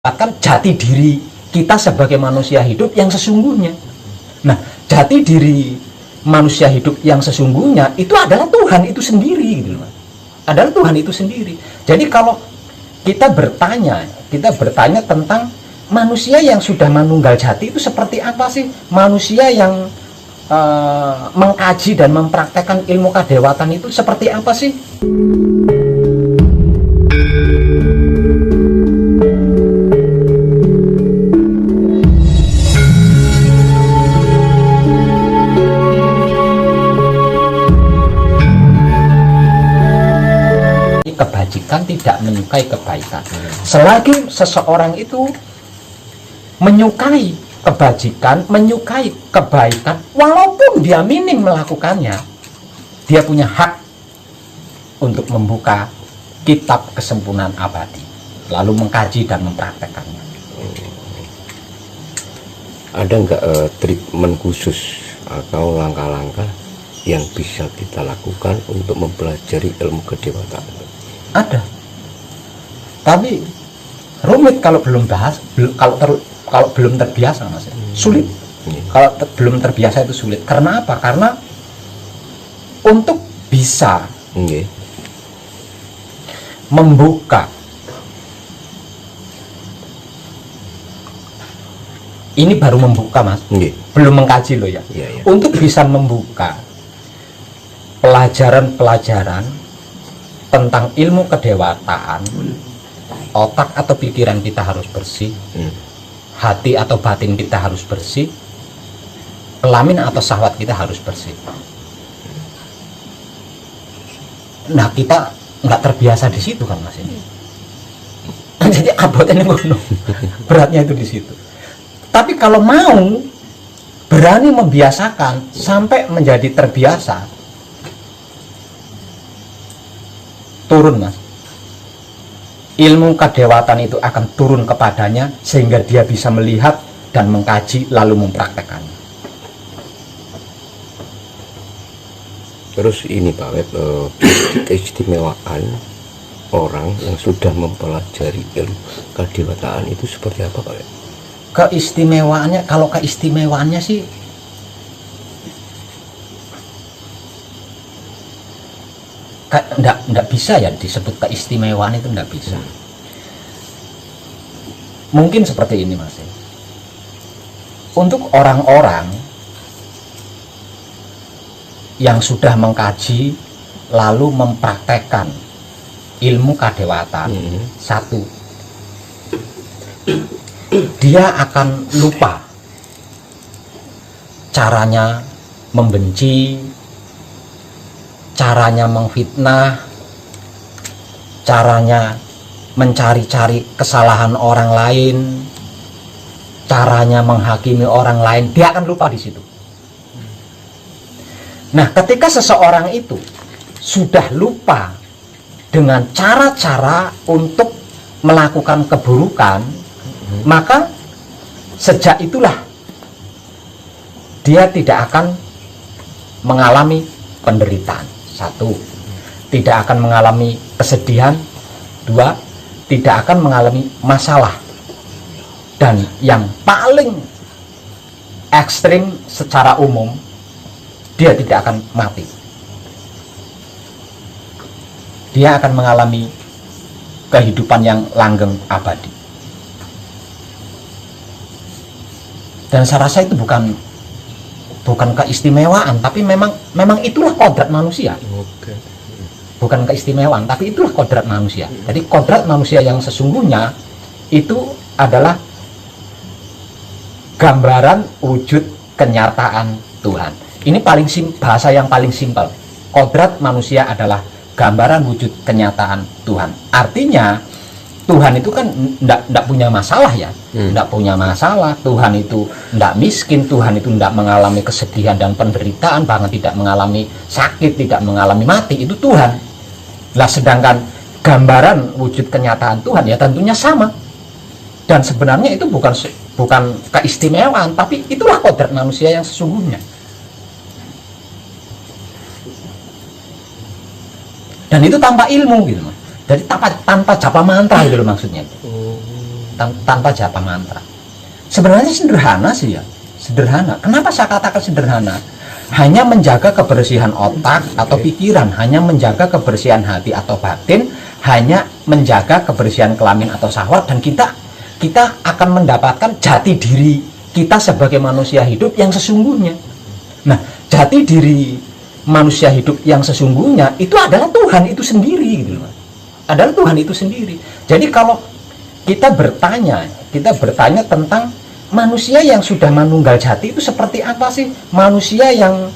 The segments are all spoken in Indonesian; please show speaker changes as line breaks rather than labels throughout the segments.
Bahkan jati diri kita sebagai manusia hidup yang sesungguhnya. Nah, jati diri manusia hidup yang sesungguhnya itu adalah Tuhan itu sendiri, gitu loh. Adalah Tuhan itu sendiri. Jadi kalau kita bertanya tentang manusia yang sudah manunggal jati itu seperti apa sih? Manusia yang mengkaji dan mempraktekkan ilmu kadewatan itu seperti apa sih? Kebajikan tidak menyukai kebaikan. Selagi seseorang itu menyukai kebajikan, menyukai kebaikan, walaupun dia minim melakukannya, dia punya hak untuk membuka kitab kesempurnaan abadi, lalu mengkaji dan mempraktekannya.
Ada nggak treatment khusus atau langkah-langkah yang bisa kita lakukan untuk mempelajari ilmu kedewatan?
Ada, tapi rumit kalau belum kalau belum terbiasa, Mas. Sulit. Kalau belum terbiasa itu sulit. Karena apa? Karena untuk bisa membuka, ini baru membuka, Mas. Belum mengkaji loh ya. Untuk bisa membuka pelajaran-pelajaran tentang ilmu kedewatan, otak atau pikiran kita harus bersih, hati atau batin kita harus bersih, kelamin atau syahwat kita harus bersih. Nah, kita nggak terbiasa di situ kan, Mas, ini. Jadi abotnya ngono. Beratnya itu di situ. Tapi kalau mau berani membiasakan sampai menjadi terbiasa, turun, Mas. Ilmu kadewatan itu akan turun kepadanya sehingga dia bisa melihat dan mengkaji lalu mempraktekannya.
Terus ini Pak Web, keistimewaan orang yang sudah mempelajari ilmu kadewatan itu seperti apa Pak Web?
Keistimewaannya, kalau keistimewaannya sih enggak bisa ya disebut keistimewaan, itu enggak bisa. Mungkin seperti ini, Mas. Untuk orang-orang yang sudah mengkaji lalu mempraktekkan ilmu kadewatan, satu, dia akan lupa caranya membenci, caranya menfitnah, caranya mencari-cari kesalahan orang lain, caranya menghakimi orang lain, dia akan lupa di situ. Nah, ketika seseorang itu sudah lupa dengan cara-cara untuk melakukan keburukan, maka sejak itulah dia tidak akan mengalami penderitaan. Satu, tidak akan mengalami kesedihan. Dua, tidak akan mengalami masalah. Dan yang paling ekstrim secara umum, dia tidak akan mati. Dia akan mengalami kehidupan yang langgeng abadi. Dan saya rasa itu bukan keistimewaan, tapi memang itulah kodrat manusia. Bukan keistimewaan, tapi itulah kodrat manusia. Jadi kodrat manusia yang sesungguhnya itu adalah gambaran wujud kenyataan Tuhan. Ini bahasa yang paling simpel. Kodrat manusia adalah gambaran wujud kenyataan Tuhan. Artinya Tuhan itu kan enggak punya masalah ya, enggak punya masalah. Tuhan itu enggak miskin, Tuhan itu enggak mengalami kesedihan dan penderitaan, bahkan tidak mengalami sakit, tidak mengalami mati. Itu Tuhan. Lah, sedangkan gambaran wujud kenyataan Tuhan ya tentunya sama. Dan sebenarnya itu bukan keistimewaan, tapi itulah kodrat manusia yang sesungguhnya. Dan itu tanpa ilmu gitu, Mas. Jadi tanpa japa mantra gitu loh maksudnya. tanpa japa mantra. Sebenarnya sederhana sih ya, sederhana. Kenapa saya katakan sederhana? Hanya menjaga kebersihan otak atau pikiran, hanya menjaga kebersihan hati atau batin, hanya menjaga kebersihan kelamin atau syahwat, dan kita akan mendapatkan jati diri kita sebagai manusia hidup yang sesungguhnya. Nah, jati diri manusia hidup yang sesungguhnya itu adalah Tuhan itu sendiri, gitu loh. Adalah Tuhan itu sendiri. Jadi kalau kita bertanya tentang manusia yang sudah manunggal jati itu seperti apa sih? Manusia yang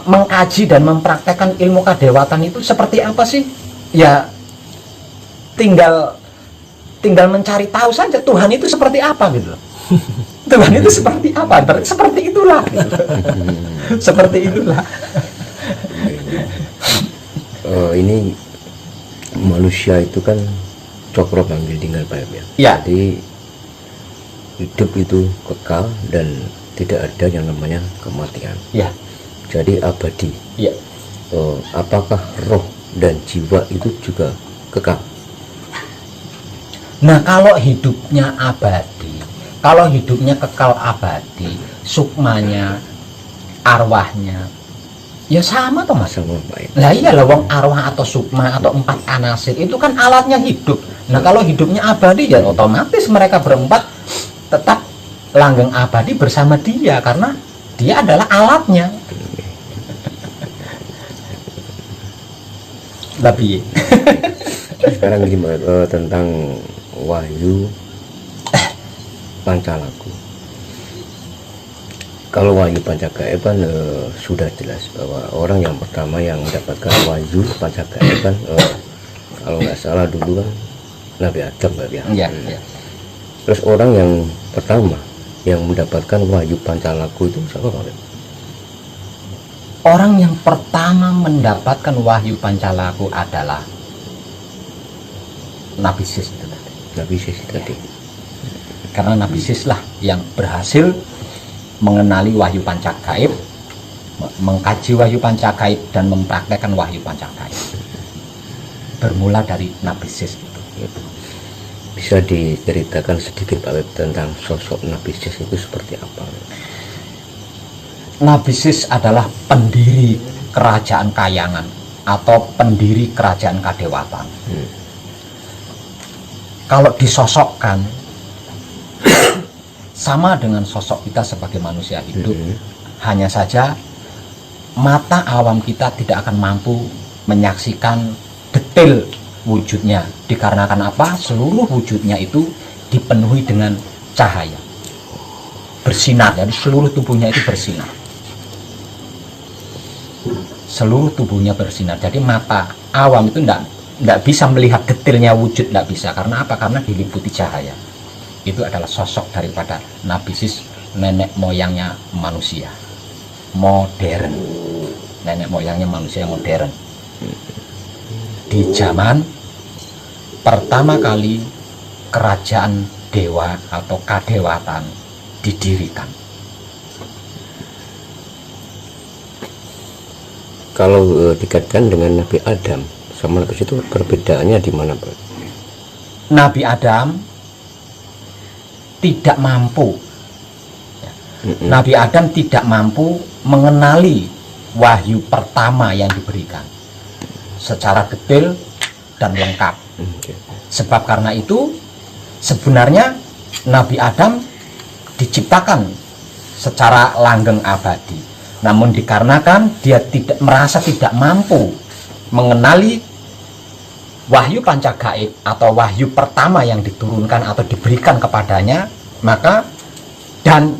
mengkaji dan mempraktekkan ilmu kadewatan itu seperti apa sih? Ya tinggal mencari tahu saja Tuhan itu seperti apa, gitu. Tuhan itu seperti apa? Seperti itulah, gitu. Seperti itulah.
Ini manusia itu kan cokro panggil tinggal Pak ya.
Ya.
Jadi hidup itu kekal dan tidak ada yang namanya kematian.
Ya.
Jadi abadi.
Ya.
Apakah roh dan jiwa itu juga kekal?
Nah, kalau hidupnya abadi, kalau hidupnya kekal abadi, sukmanya, arwahnya, ya sama toh Mas.
Sama Pak ya.
Lah iyalah, wong arwah atau sukma atau empat anasir itu kan alatnya hidup. Nah, kalau hidupnya abadi ya otomatis mereka berempat tetap langgeng abadi bersama dia karena dia adalah alatnya. Tapi
sekarang gimana tentang Wahyu Pancalaku? Kalau Wahyu Pancagaeban sudah jelas bahwa orang yang pertama yang mendapatkan Wahyu Pancagaeban kalau nggak salah dulu kan Nabi Adam, Pak ya.
ya.
Terus orang yang pertama yang mendapatkan Wahyu Pancalaku itu siapa, Pak?
Orang yang pertama mendapatkan Wahyu Pancalaku adalah Nabi Sis itu tadi.
Nabi Sis tadi.
Karena Nabi Sis lah yang berhasil mengenali Wahyu Pancagaib, mengkaji Wahyu Pancagaib dan mempraktekkan Wahyu Pancagaib. Bermula dari Nabi Sis itu.
Bisa diceritakan sedikit Pak Web tentang sosok Nabi Sis itu seperti apa?
Nabi Sis adalah pendiri kerajaan Kayangan atau pendiri kerajaan Kadewatan. Kalau disosokkan sama dengan sosok kita sebagai manusia hidup, hanya saja mata awam kita tidak akan mampu menyaksikan detail wujudnya, dikarenakan apa? Seluruh wujudnya itu dipenuhi dengan cahaya, bersinar. Jadi seluruh tubuhnya itu bersinar, seluruh tubuhnya bersinar. Jadi mata awam itu tidak bisa melihat detailnya wujud, tidak bisa. Karena apa? Karena diliputi cahaya. Itu adalah sosok daripada Nabi Sis, nenek moyangnya manusia modern, nenek moyangnya manusia modern. Di zaman pertama kali kerajaan dewa atau kadewatan didirikan.
Kalau dikaitkan dengan Nabi Adam sama Nabi Sis itu perbedaannya di mana, Pak?
Nabi Adam tidak mampu, Nabi Adam tidak mampu mengenali wahyu pertama yang diberikan secara detail dan lengkap. Sebab karena itu sebenarnya Nabi Adam diciptakan secara langgeng abadi, namun dikarenakan dia merasa tidak mampu mengenali wahyu pancagaib atau wahyu pertama yang diturunkan atau diberikan kepadanya, maka dan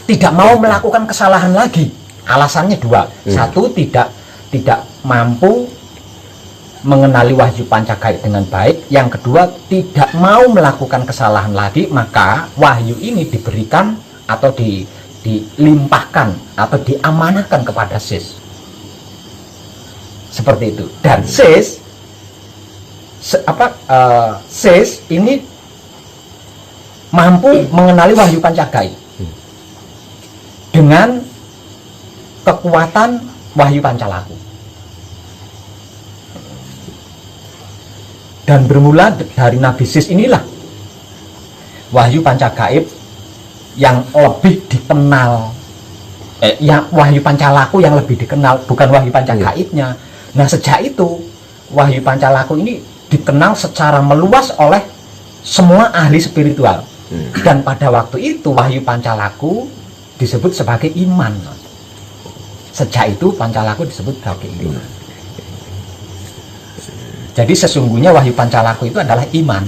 tidak mau melakukan kesalahan lagi. Alasannya dua. Satu, tidak mampu mengenali wahyu pancagaib dengan baik. Yang kedua, tidak mau melakukan kesalahan lagi, maka wahyu ini diberikan atau dilimpahkan atau diamanahkan kepada Sis. Seperti itu. Dan Sis Sis ini mampu mengenali wahyu pancagaib dengan kekuatan wahyu pancalaku. Dan bermula dari Nabi Sis inilah wahyu pancagaib yang lebih dikenal, wahyu pancalaku yang lebih dikenal, bukan wahyu pancagaibnya. Nah, sejak itu wahyu pancalaku ini dikenal secara meluas oleh semua ahli spiritual. Dan pada waktu itu wahyu pancalaku disebut sebagai iman. Sejak itu pancalaku disebut sebagai iman. Jadi sesungguhnya wahyu pancalaku itu adalah iman.